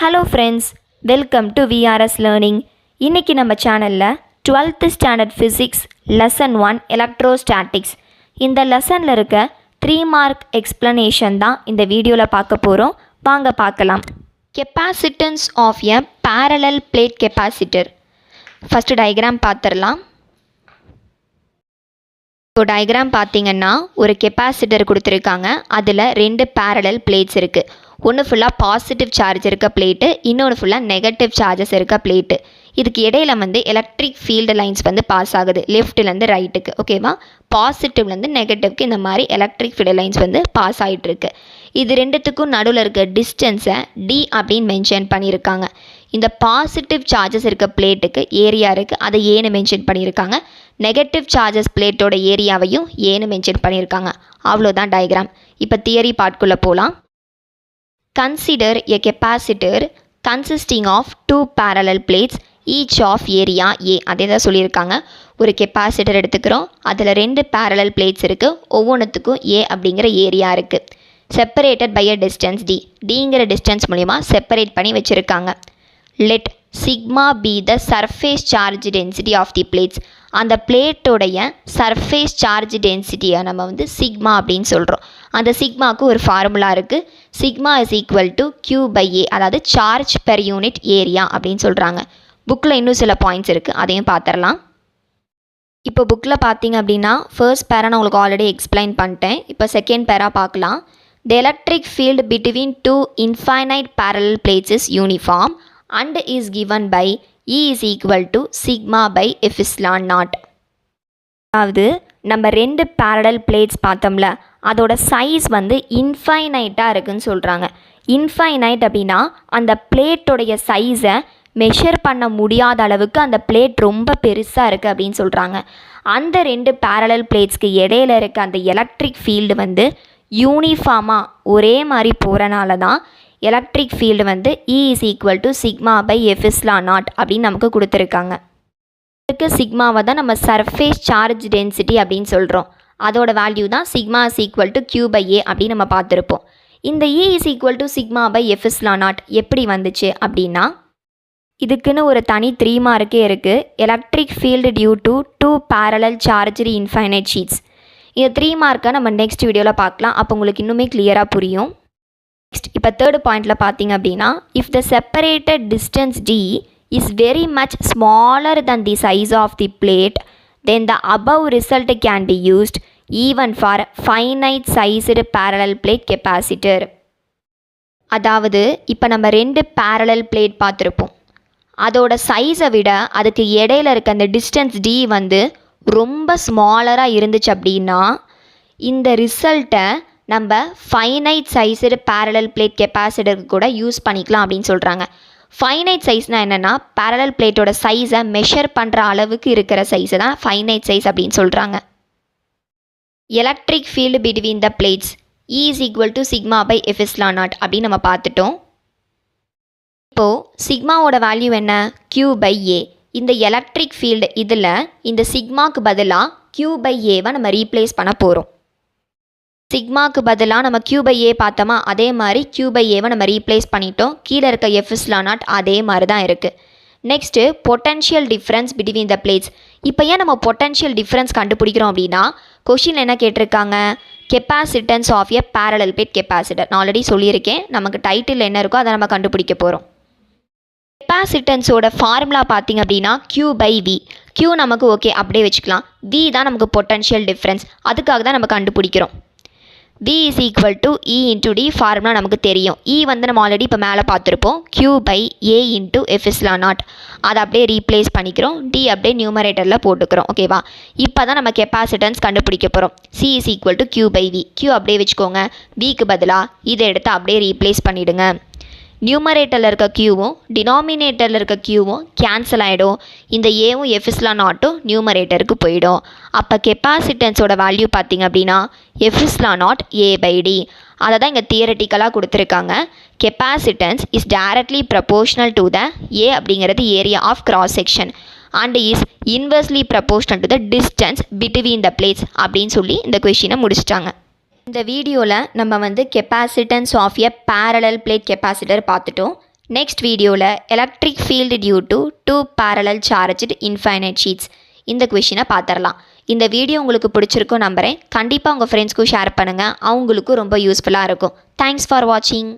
Hello friends, welcome to VRS learning. இன்றைக்கி நம்ம சேனலில் 12th standard physics lesson 1 electrostatics இந்த லெசனில் இருக்க 3 மார்க் எக்ஸ்ப்ளனேஷன் தான் இந்த வீடியோவில் பார்க்க போகிறோம். வாங்க பார்க்கலாம். Capacitance of a parallel plate capacitor. First diagram பார்த்துடலாம். இப்போ டயக்ராம் பார்த்தீங்கன்னா ஒரு கெப்பாசிட்டர் கொடுத்துருக்காங்க. அதில் 2 பேரலல் பிளேட்ஸ் இருக்குது. ஒன்று ஃபுல்லாக பாசிட்டிவ் சார்ஜ் இருக்க பிளேட்டு, இன்னொன்று ஃபுல்லாக நெகட்டிவ் சார்ஜஸ் இருக்க பிளேட்டு. இதுக்கு இடையில எலக்ட்ரிக் ஃபீல்டு லைன்ஸ் பாஸ் ஆகுது லெஃப்ட்லேருந்து ரைட்டுக்கு. ஓகேவா? பாசிட்டிவ்லேருந்து நெகட்டிவ்க்கு இந்த மாதிரி எலக்ட்ரிக் ஃபீல்டு லைன்ஸ் பாஸ் ஆகிட்டுருக்கு. இது ரெண்டுத்துக்கும் நடுவில் இருக்க டிஸ்டன்ஸை D அப்படின்னு மென்ஷன் பண்ணியிருக்காங்க. இந்த பாசிட்டிவ் சார்ஜஸ் இருக்க பிளேட்டுக்கு ஏரியா இருக்குது, அதை ஏன்னு மென்ஷன் பண்ணியிருக்காங்க. நெகட்டிவ் சார்ஜஸ் பிளேட்டோட ஏரியாவையும் ஏன்னு மென்ஷன் பண்ணியிருக்காங்க. அவ்வளோதான் டயக்ராம். இப்போ தியரி பார்ட்குள்ளே போகலாம். Consider a capacitor consisting of 2 parallel plates each of area A. அதே தான் சொல்லியிருக்காங்க. ஒரு கெப்பாசிட்டர் எடுத்துக்கிறோம். அதில் 2 parallel plates இருக்குது. ஒவ்வொன்றுத்துக்கும் A அப்படிங்கிற ஏரியா இருக்குது. Separated by a distance D. Dங்கிற டிஸ்டன்ஸ் மூலிமா செப்பரேட் பண்ணி வச்சுருக்காங்க. Let sigma be the surface charge density of the plates. அந்த பிளேட்டோடைய சர்ஃபேஸ் சார்ஜ் டென்சிட்டியை நம்ம சிக்மா அப்படின்னு சொல்கிறோம். அந்த சிக்மாவுக்கு ஒரு ஃபார்முலா இருக்குது. Sigma is equal to Q/A, அதாவது சார்ஜ் பெர் யூனிட் ஏரியா அப்படின்னு சொல்கிறாங்க. புக்கில் இன்னும் சில பாயிண்ட்ஸ் இருக்குது, அதையும் பார்த்துடலாம். இப்போ புக்கில் பார்த்தீங்க அப்படின்னா ஃபர்ஸ்ட் பேரா நான் உங்களுக்கு ஆல்ரெடி எக்ஸ்பிளைன் பண்ணிட்டேன். இப்போ செகண்ட் பேரா பார்க்கலாம். த electric field between 2 infinite parallel plates is uniform and is given by E is equal to sigma by epsilon naught. அதாவது நம்ம 2 parallel plates பார்த்தோம்ல, அதோட சைஸ் இன்ஃபைனைட்டாக இருக்குதுன்னு சொல்கிறாங்க. இன்ஃபைனைட் அப்படின்னா அந்த பிளேட்டோடைய சைஸை மெஷர் பண்ண முடியாத அளவுக்கு அந்த பிளேட் ரொம்ப பெருசாக இருக்குது அப்படின்னு சொல்கிறாங்க. அந்த 2 parallel platesக்கு இடையில இருக்க அந்த எலக்ட்ரிக் ஃபீல்டு யூனிஃபார்மாக ஒரே மாதிரி போகிறனால தான் electric field E is equal to sigma by epsilon naught அப்படின்னு நமக்கு கொடுத்துருக்காங்க. இதுக்கு சிக்மாவை தான் நம்ம சர்ஃபேஸ் சார்ஜ் டென்சிட்டி அப்படின்னு சொல்கிறோம். அதோட வேல்யூ தான் sigma is equal to Q/A அப்படின்னு நம்ம பார்த்துருப்போம். இந்த E is equal to sigma by epsilon naught எப்படி வந்துச்சு அப்படின்னா, இதுக்குன்னு ஒரு தனி 3 மார்க்கே இருக்குது. Electric field due to 2 parallel charged infinite sheets. இந்த 3 மார்க்கை நம்ம நெக்ஸ்ட் வீடியோவில் பார்க்கலாம். அப்போ உங்களுக்கு இன்னுமே கிளியராக புரியும். நெக்ஸ்ட் இப்போ தேர்ட் பாயிண்டில் பார்த்தீங்க அப்படின்னா, if the separated distance D is very much smaller than the size of the plate, then the above result can be used even for finite sized parallel plate capacitor. அதாவது இப்போ நம்ம 2 parallel plate பார்த்துருப்போம். அதோட சைஸை விட அதுக்கு இடையில இருக்க அந்த டிஸ்டன்ஸ் D ரொம்ப ஸ்மாலராக இருந்துச்சு அப்படின்னா இந்த ரிசல்ட்டை நம்ம ஃபைனைட் சைஸ்டு பேரலல் பிளேட் கெப்பாசிட்டருக்கு கூட யூஸ் பண்ணிக்கலாம் அப்படின்னு சொல்கிறாங்க. ஃபைனைட் சைஸ்னால் என்னென்னா, பேரலல் பிளேட்டோட சைஸை மெஷர் பண்ணுற அளவுக்கு இருக்கிற சைஸை தான் ஃபைனைட் சைஸ் அப்படின்னு சொல்கிறாங்க. Electric field between the plates E is equal to sigma by epsilon naught அப்படின்னு நம்ம பார்த்துட்டோம். இப்போது சிக்மாவோட வேல்யூ என்ன? Q/A. இந்த எலக்ட்ரிக் ஃபீல்டு இதில் இந்த சிக்மாவுக்கு பதிலாக Q/Aவை நம்ம ரீப்ளேஸ் பண்ண போகிறோம். சிக்மாவுக்கு பதிலாக நம்ம Q/A பார்த்தோமா, அதே மாதிரி Q/Aவை நம்ம ரீப்ளேஸ் பண்ணிட்டோம். கீழே இருக்க epsilon naught அதே மாதிரி தான் இருக்குது. Next potential difference between the plates. இப்போ ஏன் நம்ம பொட்டன்ஷியல் டிஃப்ரென்ஸ் கண்டுபிடிக்கிறோம் அப்படின்னா, கொஷின் என்ன கேட்டிருக்காங்க? Capacitance of a parallel plate capacitor. நான் ஆல்ரெடி சொல்லியிருக்கேன். நமக்கு டைட்டில் என்ன இருக்கோ அதை நம்ம கண்டுபிடிக்க போகிறோம். கெப்பாசிட்டன்ஸோட ஃபார்முலா பார்த்திங்க அப்படின்னா Q/V. Q நமக்கு ஓகே அப்படியே வச்சுக்கலாம். V தான் நமக்கு பொட்டன்ஷியல் டிஃப்ரென்ஸ். அதுக்காக தான் நம்ம கண்டுபிடிக்கிறோம். V is equal to E into D formula நமக்கு தெரியும். E நம்ம ஆல்ரெடி இப்போ மேலே பார்த்துருப்போம். Q/A into epsilon naught. அதை அப்படியே ரீப்ளேஸ் பண்ணிக்கிறோம். D அப்படியே நியூமரேட்டரில் போட்டுக்கிறோம். ஓகேவா? இப்போ தான் நம்ம கெப்பாசிட்டன்ஸ் கண்டுபிடிக்க போகிறோம். C is equal to Q/V. Q அப்படியே வச்சுக்கோங்க. Vக்கு பதிலாக இதை எடுத்து அப்படியே ரீப்ளேஸ் பண்ணிவிடுங்க. நியூமரேட்டரில் இருக்க Qவும் டினாமினேட்டரில் இருக்க Qவும் கேன்சல் ஆகிடும். இந்த ஏவும் epsilon naughட்டும் நியூமரேட்டருக்கு போயிடும். அப்போ கெப்பாசிட்டன்ஸோட வேல்யூ பார்த்திங்க அப்படின்னா epsilon naught A/D. அதை தான் இங்கே தியரட்டிக்கலாக கொடுத்துருக்காங்க. Capacitance is directly proportional to the A அப்படிங்கிறது area of cross section and is inversely proportional to the distance between the plates அப்படின்னு சொல்லி இந்த கொஷினை முடிச்சிட்டாங்க. இந்த வீடியோவில் நம்ம capacitance of a parallel plate capacitor பார்த்துட்டோம். நெக்ஸ்ட் வீடியோவில் electric field due to 2 parallel charged infinite sheets இந்த கொஷினை பார்த்துடலாம். இந்த வீடியோ உங்களுக்கு பிடிச்சிருக்கும் நம்புகிறேன். கண்டிப்பாக உங்கள் ஃப்ரெண்ட்ஸ்க்கும் ஷேர் பண்ணுங்கள். அவங்களுக்கும் ரொம்ப யூஸ்ஃபுல்லாக இருக்கும். தேங்க்ஸ் ஃபார் வாட்சிங்.